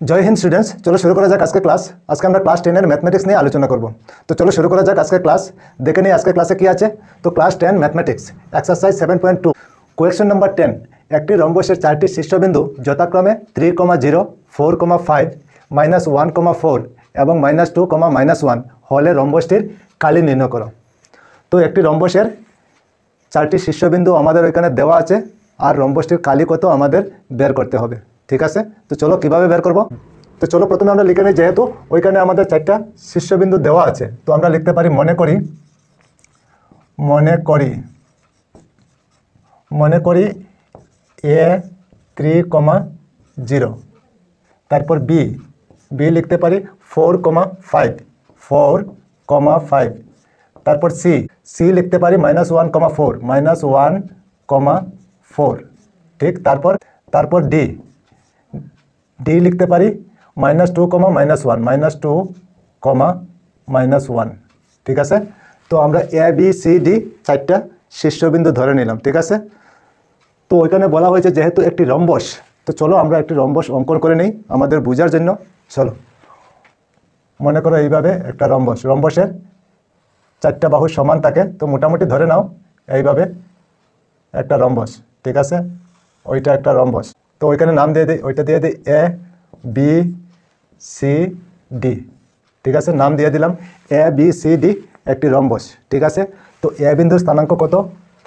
জয় Hind students, চলো শুরু করা যাক আজকে ক্লাস। আজকে আমরা ক্লাস 10 এর ম্যাথমেটিক্স নিয়ে আলোচনা করব। তো চলো শুরু করা যাক আজকে ক্লাস। দেখে নিই আজকে ক্লাসে কি আছে। তো class 10 mathematics exercise 7.2 question number 10। একটি রম্বসের চারটি শীর্ষবিন্দু যথাক্রমে 3,0, 4,5, -1,4 এবং -2, -1 হলে রম্বসটির কালি নির্ণয় করো। তো একটি রম্বসের চারটি শীর্ষবিন্দু আমাদের ওইখানে দেওয়া আছে, আর রম্বসটির কালি কত আমাদের বের করতে হবে। ঠিক আছে, তো চলো কিভাবে বের করব। তো চলো প্রথমে আমরা লিখে নিই, যেহেতু ওইখানে আমাদের চারটা শীর্ষবিন্দু দেওয়া আছে, তো আমরা লিখতে পারি মনে করি A 3,0, তারপর বি লিখতে পারি 4,5, তারপর সি লিখতে পারি -1,4, ঠিক। তারপর ডি লিখতে পারি -2, -1, ঠিক আছে। তো আমরা এ বি সি ডি চারটা শীর্ষবিন্দু ধরে নিলাম, ঠিক আছে। তো ওইখানে বলা হয়েছে যেহেতু একটি রম্বস, তো চলো আমরা একটি রম্বস অঙ্কন করে নিই আমাদের বোঝার জন্য। চলো মনে করো এইভাবে একটা রম্বসের চারটা বাহু সমান থাকে, তো মোটামুটি ধরে নাও এইভাবে একটা রম্বস, ঠিক আছে। ওইটা একটা রম্বস, তো ওইখানে নাম দিয়ে দিই, ওইটা দিয়ে দিই এ বি সি ডি, ঠিক আছে। নাম দিয়ে দিলাম এ বি সি ডি, একটি রম্বস, ঠিক আছে। তো এ বিন্দুর স্থানাঙ্ক কত?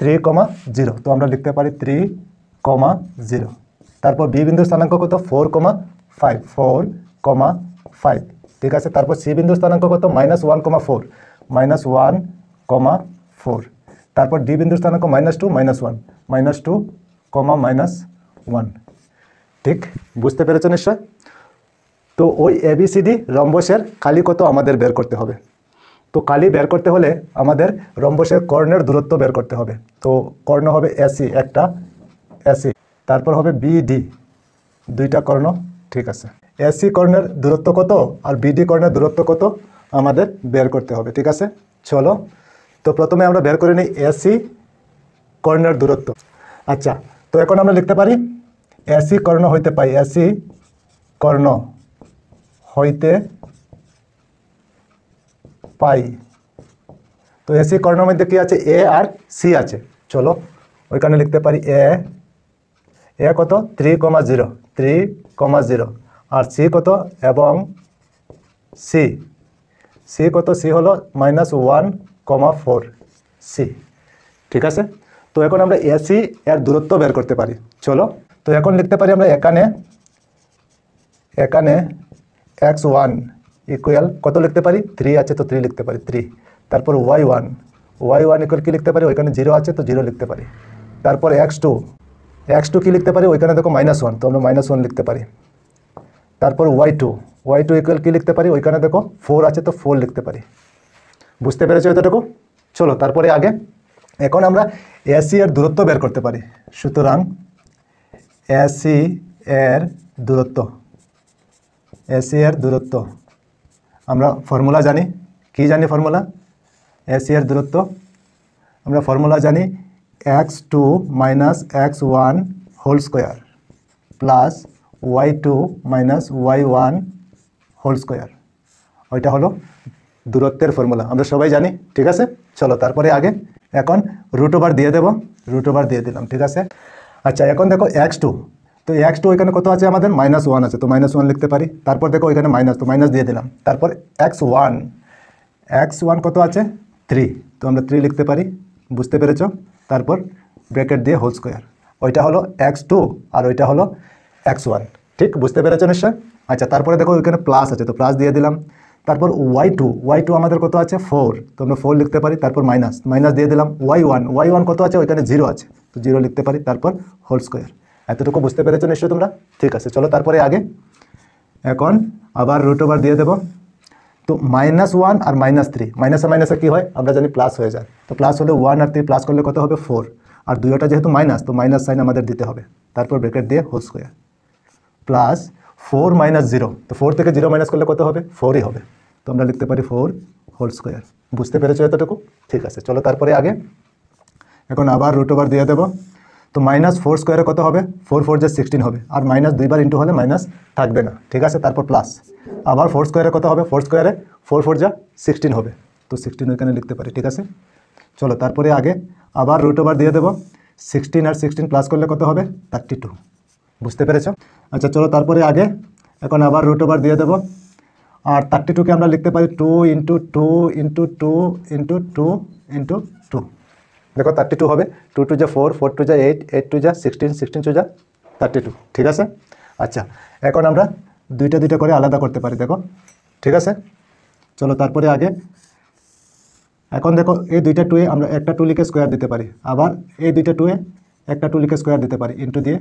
3,0, তো আমরা লিখতে পারি 3,0। তারপর বি বিন্দুর স্থানাঙ্ক কত? 4,5, ঠিক আছে। তারপর সি বিন্দুর স্থানাঙ্ক কত? -1,4, -1,4। তারপর ডি বিন্দুর স্থানাঙ্ক -2, -2, -1, ঠিক। বুঝতে পেরেছো নিশ্চয়। তো ওই এবিসিডি রম্বসের কালি কত আমাদের বের করতে হবে। তো কালি বের করতে হলে আমাদের রম্বসের কর্ণের দূরত্ব বের করতে হবে। তো কর্ণ হবে এসি, একটা এসি, তারপর হবে বিডি, দুইটা কর্ণ, ঠিক আছে। এসি কর্ণের দূরত্ব কত আর বিডি কর্ণের দূরত্ব কত আমাদের বের করতে হবে, ঠিক আছে। চলো তো প্রথমে আমরা বের করে নিই এসি কর্ণের দূরত্ব। আচ্ছা, তো এখন আমরা লিখতে পারি এসি কর্ণ হইতে পাই, এসি কর্ণ হইতে পাই। তো এসি কর্ণের মধ্যে কি আছে? এ আর সি আছে। চলো ওইখানে লিখতে পারি এ কত? 3,0, আর সি কত? এবং সি কত? সি হলো -1,4 সি, ঠিক আছে। তো এখন আমরা এসি এর দূরত্ব বের করতে পারি। চলো তো এখন লিখতে পারি আমরা এখানে x1 ইকুয়াল কত লিখতে পারি? 3 আছে, তো 3 লিখতে পারি 3। তারপর y1 ইকুয়াল কি লিখতে পারি? ওইখানে 0 আছে, তো 0 লিখতে পারি। তারপর x2 কি লিখতে পারি? ওইখানে দেখো -1, তো আমরা -1 লিখতে পারি। তারপর y2 ইকুয়াল কি লিখতে পারি? ওইখানে দেখো 4 আছে, তো 4 লিখতে পারি। বুঝতে পেরেছো এতটুকু? চলো তারপরে আগে এখন আমরা এসি এর দূরত্ব বের করতে পারি। সুতরাং এসি এর দূরত্ব আমরা ফর্মুলা জানি। কি জানি ফর্মুলা? এসি এর দূরত্ব আমরা ফর্মুলা জানি x2 - x1 whole square plus y2 - y1 whole square. ওইটা হলো দূরত্বের ফর্মুলা, আমরা সবাই জানি, ঠিক আছে। চলো তারপরে আগে এখন √ওভার দিয়ে দেব, √ওভার দিয়ে দিলাম, ঠিক আছে। আচ্ছা, এখন দেখো x2, তো x2 ওইখানে কত আছে? আমাদের -1 আছে, তো -1 লিখতে পারি। তারপর দেখো ওইখানে মাইনাস, তো মাইনাস দিয়ে দিলাম। তারপর x1 কত আছে? 3, তো আমরা 3 লিখতে পারি। বুঝতে পেরেছ? তারপর ব্র্যাকেট দিয়ে হোল স্কোয়ার, ওইটা হলো x2 আর ওইটা হলো x1, ঠিক। বুঝতে পেরেছ নিশ্চয়। আচ্ছা, তারপরে দেখো ওইখানে প্লাস আছে, তো প্লাস দিয়ে দিলাম। তারপর y2 আমাদের কত আছে? 4, তো আমরা 4 লিখতে পারি। তারপর মাইনাস দিয়ে দিলাম। y1 কত আছে? ওইখানে 0 আছে, তো 0 লিখতে পারি। তারপর হোল স্কোয়ার। এতটুকু বুঝতে পেরেছো নিশ্চয় তোমরা? ঠিক আছে, চলো তারপরে আগে এখন আবার √ওভার দিয়ে দেবো। তো -1 আর -3, মাইনাসে কী হয়? আমরা জানি প্লাস হয়ে যায়। তো প্লাস হলে 1 আর 3 প্লাস করলে কত হবে? 4, আর দুইটা যেহেতু মাইনাস, তো মাইনাস সাইন আমাদের দিতে হবে। তারপর ব্র্যাকেট দিয়ে হোল স্কোয়ার প্লাস 4 - 0, তো 4 থেকে 0 মাইনাস করলে কত হবে? 4ই হবে, তো আমরা লিখতে পারি 4 হোল স্কোয়ার। বুঝতে পেরেছো এতটুকু? ঠিক আছে, চলো তারপরে আগে এখন আবার √ওভার দিয়ে দেবো। তো মাইনাস ফোর স্কোয়ারে কত হবে, 4 4 যা 16 হবে, আর মাইনাস দুইবার ইন্টু হলে মাইনাস থাকবে না, ঠিক আছে। তারপর প্লাস, আবার 4 স্কোয়ারে কত হবে, 4 স্কোয়ারে 4 4 যা 16 হবে, তো 16 এখানে লিখতে পারি, ঠিক আছে। চলো তারপরে আগে আবার রুট ওভার দিয়ে দেবো, 16 আর 16 প্লাস করলে কত হবে, 32, বুঝতে পেরেছো। আচ্ছা চলো তারপরে আগে এখন আবার রুট ওভার দিয়ে দেবো, আর 32কে আমরা লিখতে পারি 2 ইন্টু 2 ইন্টু 2 ইন্টু 2 ইন্টু 2, দেখো 32 হবে, 2 2 যা 4 4 2 যা 8 8 2 যা 16 16 2 যা 32, ঠিক আছে। আচ্ছা এখন আমরা দুইটা দুইটা করে আলাদা করতে পারি, দেখো, ঠিক আছে। চলো তারপরে আগে এখন দেখো এই দুইটা টুয়ে আমরা একটা 2 লিখে স্কোয়ার দিতে পারি, আবার এই দুইটা টুয়ে একটা 2 লিখে স্কোয়ার দিতে পারি, ইন্টু দিয়ে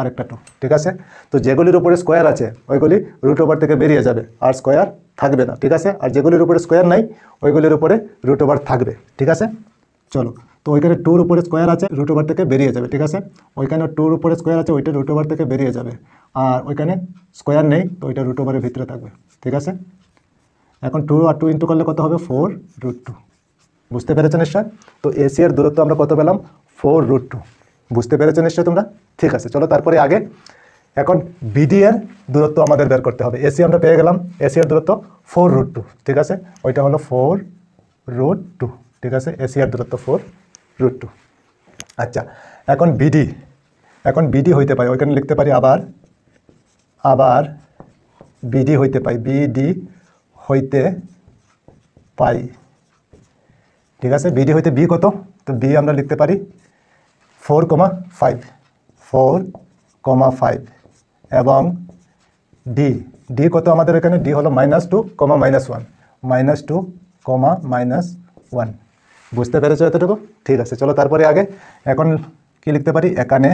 আরেকটা 2, ঠিক আছে। তো যেগুলির উপরে স্কোয়ার আছে ওইগুলি রুট ওভার থেকে বেরিয়ে যাবে, আর স্কোয়ার থাকবে না, ঠিক আছে। আর যেগুলির উপরে স্কোয়ার নাই ওইগুলির উপরে রুট ওভার থাকবে, ঠিক আছে। চলো, তো ওইখানে 2-র উপরে স্কোয়ার আছে, রুট ওভার থেকে বেরিয়ে যাবে, ঠিক আছে। ওইখানে 2-র উপরে স্কোয়ার আছে, ওইটা রুট ওভার থেকে বেরিয়ে যাবে, আর ওইখানে স্কোয়ার নেই, তো ওইটা রুট ওভারের ভিতরে থাকবে, ঠিক আছে। এখন 2 আর 2 ইন্টু করলে কত হবে, 4 √ 2, বুঝতে পেরেছো নিশ্চয়। তো এসি এর দূরত্ব আমরা কত পেলাম, 4 √ 2, বুঝতে পেরেছো নিশ্চয় তোমরা, ঠিক আছে। চলো তারপরে আগে এখন বিডি এর দূরত্ব আমাদের বের করতে হবে। এসি আমরা পেয়ে গেলাম, এসি এর দূরত্ব 4 √ 2, ঠিক আছে, ওইটা হলো 4 √ 2, ঠিক আছে। এসি এর দূরত্ব 4 √ 2। আচ্ছা এখন বিডি, এখন বিডি হইতে পারে, ওইখানে লিখতে পারি আবার আবার বিডি হইতে পাই, বিডি হইতে পাই, ঠিক আছে। বিডি হইতে বি কত, তো বি আমরা লিখতে পারি 4,5 4,5, এবং ডি, ডি কত আমাদের এখানে, ডি হলো -2, -1 -2, -1, বুঝতে পেরেছো এতটুকু, ঠিক আছে। চলো তারপরে আগে এখন কি লিখতে পারি, এখানে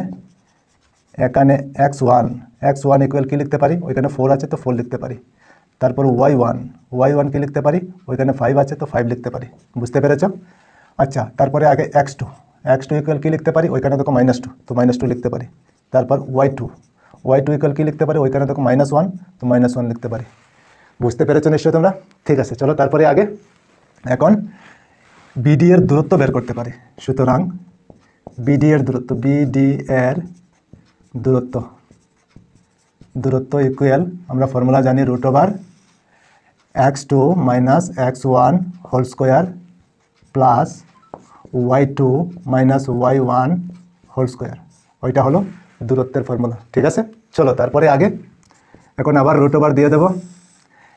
এখানে x1 ইকুয়াল কি লিখতে পারি, ওইখানে 4 আছে তো 4 লিখতে পারি। তারপর y1 কি লিখতে পারি, ওইখানে 5 আছে তো 5 লিখতে পারি, বুঝতে পেরেছো। আচ্ছা তারপরে আগে x2 ইকুয়াল কি লিখতে পারি, ওইখানে দেখো -2 তো -2 লিখতে পারি। তারপর y2 ইকুয়াল কি লিখতে পারি, ওইখানে দেখো -1 তো -1 লিখতে পারি, বুঝতে পেরেছো নিশ্চয়ই তোমরা, ঠিক আছে। চলো তারপরে আগে এখন বিডি এর দূরত্ব বের করতে পারি। সুতরাং বিডি এর দূরত্ব, বিডি এর দূরত্ব ইকুয়াল আমরা ফর্মুলা জানি √x2 - x1 whole square plus y2 - y1 whole square, ওইটা হলো দূরত্বের ফর্মুলা, ঠিক আছে। চলো তারপরে আগে এখন আবার √ওভার দিয়ে দেবো।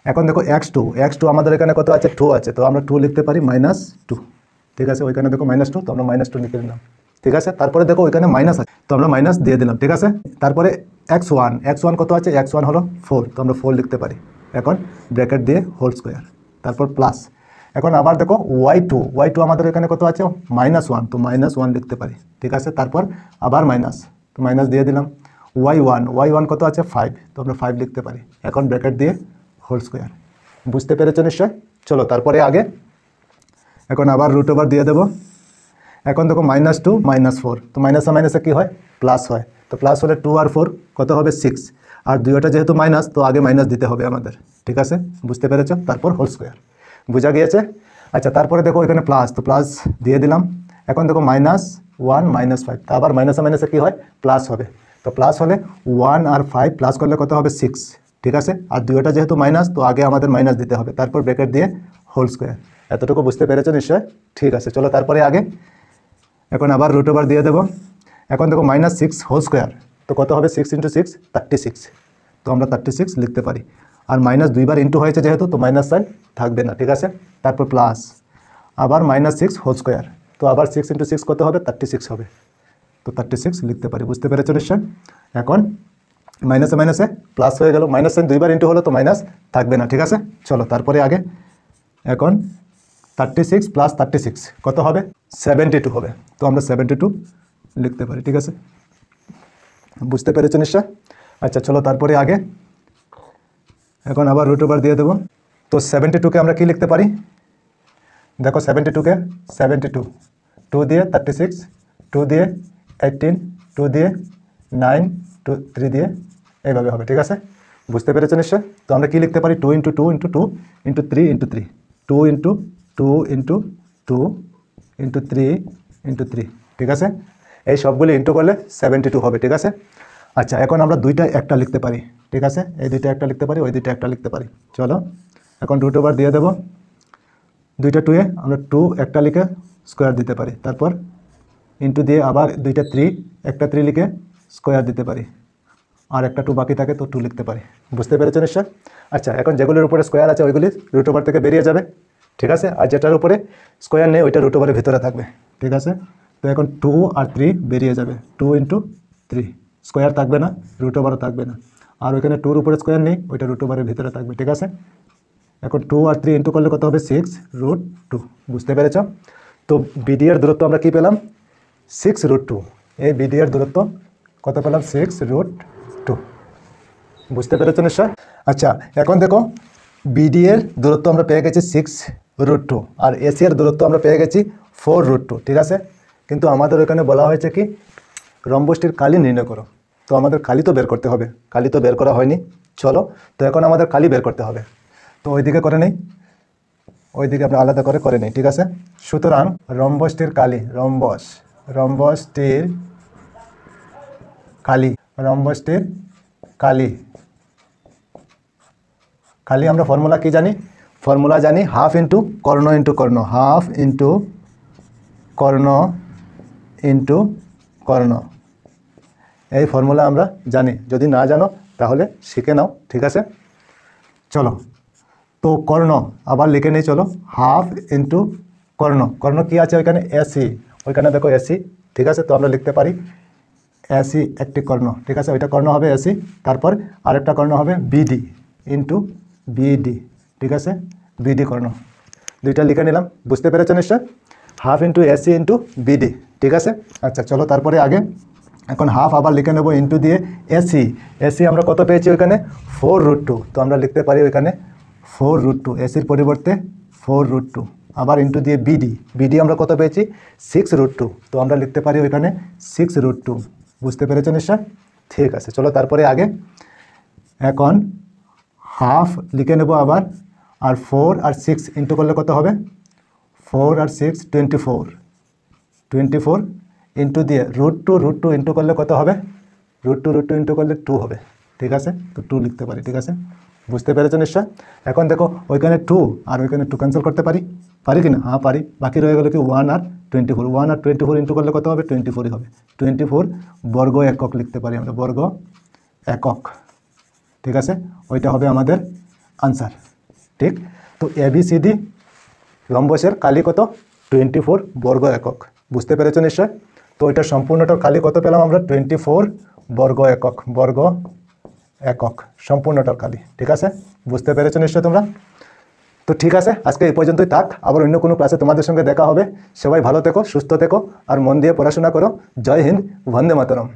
এখন দেখো x2 আমাদের এখানে কত আছে, 2 আছে, তো আমরা 2 লিখতে পারি -2, ঠিক আছে। ওইখানে দেখো -2 তো আমরা -2 লিখে দিলাম, ঠিক আছে। তারপরে দেখো ওইখানে মাইনাস আছে তো আমরা মাইনাস দিয়ে দিলাম, ঠিক আছে। তারপরে x1 কত আছে, x1 হলো 4 তো আমরা 4 লিখতে পারি, এখন ব্র্যাকেট দিয়ে হোল স্কোয়ার, তারপর প্লাস। এখন আবার দেখো y2 আমাদের এখানে কত আছে, -1 তো -1 লিখতে পারি, ঠিক আছে। তারপর আবার মাইনাস, তো মাইনাস দিয়ে দিলাম। y1 কত আছে, 5 তো আমরা 5 লিখতে পারি, এখন ব্র্যাকেট দিয়ে হোল স্কোয়ার, বুঝতে পেরেছো নিশ্চয়। চলো তারপরে আগে এখন আবার √ওভার দিয়ে দেবো। এখন দেখো -2 -4 তো মাইনাসে মাইনাসে কী হয়, প্লাস হয়, তো প্লাস হলে 2 আর 4 কত হবে, 6, আর দুইটা যেহেতু মাইনাস তো আগে মাইনাস দিতে হবে আমাদের, ঠিক আছে, বুঝতে পেরেছো। তারপর হোল স্কোয়ার, বোঝা গিয়েছে। আচ্ছা তারপরে দেখো এখানে প্লাস, তো প্লাস দিয়ে দিলাম। এখন দেখো -1 -5 তো আবার মাইনাসে মাইনাসে কী হয়, প্লাস হবে, তো প্লাস হলে 1 আর 5 প্লাস করলে কত হবে, 6, ঠিক আছে। আর দুইটা যেহেতু মাইনাস তো আগে আমাদের মাইনাস দিতে হবে, তারপর ব্র্যাকেট দিয়ে হোল স্কোয়ার, এতটুকু বুঝতে পেরেছো নিশ্চয়, ঠিক আছে। চলো তারপরে আগে এখন আবার √ওভার দিয়ে দেবো। এখন দেখো -6 হোল স্কোয়ার তো কত হবে, 6 × 6 36, তো আমরা 36 লিখতে পারি। আর মাইনাস দুইবার ইন্টু হয়েছে যেহেতু তো মাইনাস সাইন থাকবে না, ঠিক আছে। তারপর প্লাস আবার -6 হোল স্কোয়ার, তো আবার 6 × 6 কত হবে, 36 হবে, তো 36 লিখতে পারি, বুঝতে পেরেছো নিশ্চয়। এখন মাইনাসে মাইনাসে প্লাস হয়ে গেল, মাইনাস সাইন দুইবার ইন্টু হলো তো মাইনাস থাকবে না, ঠিক আছে। চলো তারপরে আগে এখন 36 + 36 কত হবে, 72 হবে, তো আমরা 72 লিখতে পারি, ঠিক আছে, বুঝতে পেরেছো নিশ্চয়। আচ্ছা চলো তারপরে আগে এখন আবার √ওভার দিয়ে দেবো। তো 72কে আমরা কি লিখতে পারি, দেখো 72কে 72 2 দিয়ে 36 2 দিয়ে 18 2 দিয়ে 9 2 3 দিয়ে এইভাবে হবে, ঠিক আছে, বুঝতে পেরেছো নিশ্চয়। তো আমরা কি লিখতে পারি, 2 × 2 × 2 × 3 × 3 2 × 2 × 2 × 3 × 3, ঠিক আছে। এই সবগুলি ইন্টু করলে 72 হবে, ঠিক আছে। আচ্ছা, এখন আমরা দুইটা একটা লিখতে পারি, ঠিক আছে। এই দুইটা একটা লিখতে পারি, ওই দুইটা একটা লিখতে পারি। চলো এখন রুট ওভার দিয়ে দেবো। দুইটা 2 আমরা 2 একটা লিখে স্কোয়ার দিতে পারি, তারপর ইন্টু দিয়ে আবার দুইটা 3 একটা 3 লিখে স্কোয়ার দিতে পারি, আর একটা 2 বাকি থাকে তো 2 লিখতে পারি। বুঝতে পেরেছেন নিশ্চয়? আচ্ছা, এখন যেগুলোর উপরে স্কোয়ার আছে ওইগুলি রুট ওভার থেকে বেরিয়ে যাবে, ঠিক আছে। আর যেটার উপরে স্কোয়ার নেই ওইটা রুট ওভারের ভিতরে থাকবে, ঠিক আছে। তো এখন 2 আর 3 বেরিয়ে যাবে, 2 ইন্টু 3, স্কোয়ার থাকবে না, রুট ওভারও থাকবে না। আর ওইখানে 2-র উপরে স্কোয়ার নেই, ওইটা রুট ওভারের ভিতরে থাকবে, ঠিক আছে। এখন 2 আর 3 ইন্টু করলে কত হবে? 6√2। বুঝতে পেরেছ? তো বিডি এর দূরত্ব আমরা কি পেলাম? 6√2। এই বিডি এর দূরত্ব কত পেলাম? 6√2। বুঝতে পেরেছ নিশ্চয়? আচ্ছা, এখন দেখো বিডি এর দূরত্ব আমরা পেয়ে গেছি 6√2, আর এসি এর দূরত্ব আমরা পেয়ে গেছি 4√2, ঠিক আছে। কিন্তু আমাদের ওখানে বলা হয়েছে কি রম্বসটির কালি নির্ণয় করো। তো আমাদের কালি তো বের করতে হবে, কালি তো বের করা হয়নি। চলো, তো এখন আমাদের কালি বের করতে হবে। তো ওইদিকে করে নেই, ওইদিকে আমরা আলাদা করে নেই, ঠিক আছে। সুতরাং রম্বসটির কালি, রম্বসটির কালি আমরা ফর্মুলা কি জানি? ফর্মুলা জানি হাফ ইন্টু কর্ণ ইন্টু কর্ণ, হাফ ইন্টু কর্ণ ইন্টু কর্ণ। এই ফর্মুলা আমরা জানি, যদি না জানো তাহলে শিখে নাও, ঠিক আছে। চলো, তো কর্ণ আবার লিখে নিই, চলো। হাফ ইন্টু কর্ণ কি আছে ওইখানে? এসি, ওইখানে দেখো এসি, ঠিক আছে। তো আমরা লিখতে পারি এসি একটি কর্ণ, ঠিক আছে। ওইটা কর্ণ হবে এসি, তারপর আরেকটা কর্ণ হবে বিডি ইন্টু বিডি, ঠিক আছে। বিডি কর্ণ দুইটা লিখে নিলাম। বুঝতে পেরেছো নিশ্চয়? Half into AC into BD, ঠিক আছে। আচ্ছা চলো, তারপরে আগে এখন হাফ আবার লিখে নেবো ইন্টু দিয়ে এসি আমরা কত পেয়েছি ওইখানে? 4√2। তো আমরা লিখতে পারি ওইখানে 4√2, এসির পরিবর্তে 4√2। আবার ইন্টু দিয়ে বিডি আমরা কত পেয়েছি? 6√2। তো আমরা লিখতে পারি ওইখানে 6√2। বুঝতে পেরেছো নিশ্চয়? ঠিক আছে, চলো তারপরে আগে এখন হাফ লিখে নেব আবার, আর 4 আর 6 ইন্টু করলে কত হবে? 4 আর 6 24 ইন্টু দিয়ে √2 ইন্টু করলে কত হবে? √2 ইন্টু করলে 2 হবে, ঠিক আছে। তো 2 লিখতে পারি, ঠিক আছে। বুঝতে পেরেছো নিশ্চয়? এখন দেখো ওইখানে 2 আর ওইখানে 2 ক্যান্সেল করতে পারি কি না? হ্যাঁ পারি। বাকি রয়ে গেল কি 1 আর 24। 1 আর 24 ইন্টু করলে কত হবে? 24 হবে। 24 বর্গ একক লিখতে পারি আমরা, বর্গ একক, ঠিক আছে। ওইটা হবে আমাদের আনসার, ঠিক। তো ABCD রম্বসের কালি কত? 24 বর্গ একক। বুঝতে পেরেছো নিশ্চয়? তো ওইটা সম্পূর্ণটার কালি কত পেলাম আমরা? 24 বর্গ একক সম্পূর্ণটার কালি, ঠিক আছে। বুঝতে পেরেছো নিশ্চয় তোমরা? তো ঠিক আছে, আজকে এই পর্যন্তই থাক। আবার অন্য কোনো ক্লাসে তোমাদের সঙ্গে দেখা হবে। সবাই ভালো থেকো, সুস্থ থেকো, আর মন দিয়ে পড়াশোনা করো। জয় হিন্দ, বন্দে মাতরম।